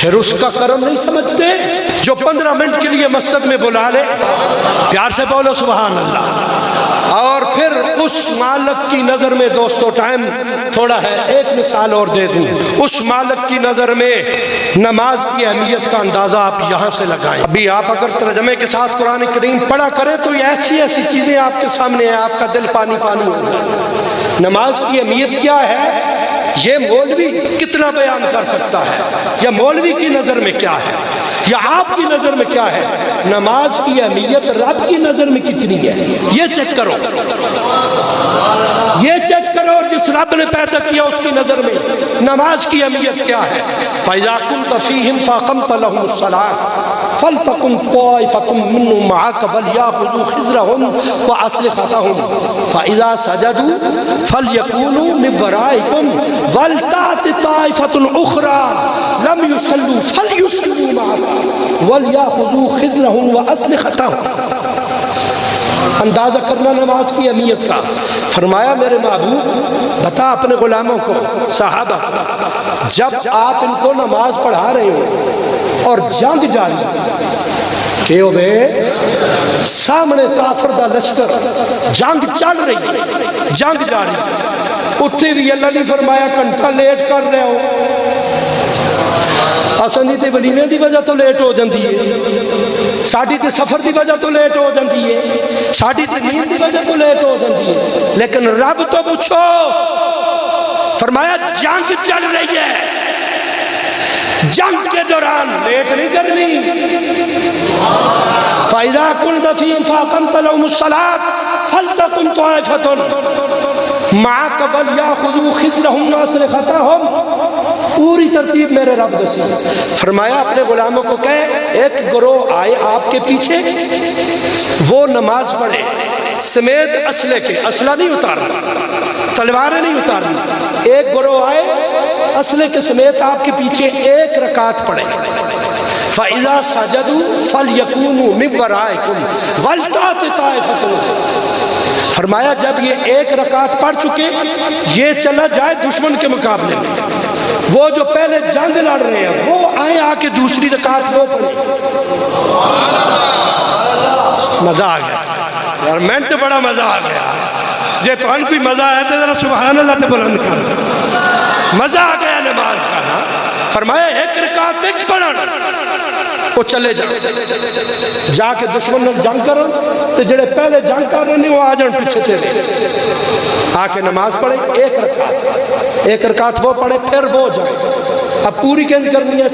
پھر اس کا کرم نہیں سمجھتے جو 15 منٹ کے لیے مسجد میں بلا لے؟ پیار سے بولو سبحان اللہ۔ اور پھر اس مالک کی نظر میں دوستو ٹائم تھوڑا ہے، ایک مثال اور دے دوں، اس مالک کی نظر میں نماز کی اہمیت کا اندازہ آپ یہاں سے لگائیں۔ ابھی آپ اگر ترجمے کے ساتھ قرآن کریم پڑھا کریں تو یہ ایسی ایسی چیزیں آپ کے سامنے ہیں، آپ کا دل پانی پانی ہو جائے۔ نماز کی اہمیت کیا ہے یہ مولوی کتنا بیان کر سکتا ہے، یا مولوی کی نظر میں کیا ہے، یا آپ کی نظر میں کیا ہے؟ نماز کی اہمیت رب کی نظر میں کتنی ہے یہ چیک کرو، یہ چیک کرو جس رب نے پیدا کیا اس کی نظر میں نماز کی اہمیت کیا ہے۔ فَإِذَا كُنْتَ فِيهِمْ فَأَقَمْتَ لَهُمُ الصَّلَاةَ فَلْتَكُنْ طَائِفَةٌ مِّنْهُمْ مَعَكَ وَلْيَأْخُذُوا حِذْرَهُمْ وَأَسْلِحَتَهُمْ فَإِذَا سَجَدُوا فَلْيَكُونُوا مِنْ وَرَائِكُمْ وَلْتَأْتِ طَائِفَةٌ أُخْرَىٰ لَمْ يُصَلُّوا فَلْيُصَلُّوا مَعَكَ وَلْيَأْخُذُوا حِذْرَهُمْ وَأَسْلِحَتَهُمْ۔ اندازہ کرنا نماز کی اہمیت کا۔ فرمایا میرے محبوب بتا اپنے غلاموں کو، صحابہ، جب آپ ان کو نماز پڑھا رہے ہو اور جنگ جاری کہ ہوئے سامنے کافر دا لشکر جنگ چل رہی ہے، جنگ جاری، اتھے بھی اللہ نے فرمایا گھنٹہ لیٹ کر رہے ہو، اساں تے ولیمے دی وجہ تو لیٹ ہو جاندی ہے، ساڈی تے سفر دی وجہ تو لیٹ ہو جاندی ہے، ساڈی تے نیند دی وجہ تو لیٹ ہو جاندی ہے، لیکن رب تو پوچھو، فرمایا جنگ چل رہی ہے، جنگ کے دوران لیٹ نہیں کرنی۔ فَإِذَا كُنْتَ فِيهِمْ فَأَقَمْتَ لَهُمُ الصَّلَاةَ فَلْتَكُنْ طَائِفَةٌ مَعَكَ وَلْيَأْخُذُوا حِذْرَهُمْ وَأَسْلِحَتَهُمْ۔ پوری ترتیب میرے رب دسی۔ فرمایا اپنے غلاموں کو کہے ایک گروہ آئے آپ کے پیچھے، وہ نماز پڑھے سمیت اسلحے کے، اسلحہ نہیں اتارنا، تلواریں نہیں اتارنا، ایک گروہ آئے اسلحے کے سمیت آپ کے پیچھے ایک رکعت پڑھے۔ فَإِذَا سَجَدُوا فَلْيَكُونُوا مِنْ وَرَائِكُمْ وَلْتَأْتِ طَائِفَةٌ۔ فرمایا جب یہ ایک رکعت پڑھ چکے یہ چلا جائے دشمن کے مقابلے میں، وہ جو پہلے جنگ لڑ رہے ہیں وہ آئے آ کے دوسری رکعت وہ پڑھے۔ مزہ آ گیا یار، میں تو بڑا مزہ آ گیا، جے تو ان کوئی مزہ آیا تو ذرا سبحان اللہ تے بلند کر، مزہ آ گیا نماز کا۔ فرمایا ایک رکعت ایک پڑھن، وہ چلے جا کے دشمن جنگ کرن تو جڑے پہلے جنگ کر رہے ہیں وہ آ جان پیچھے چلے، آ کے نماز پڑھے ایک رکعت وہ پڑھے، پھر وہ جائے۔ اب پوری کیسے کرنی ہے؟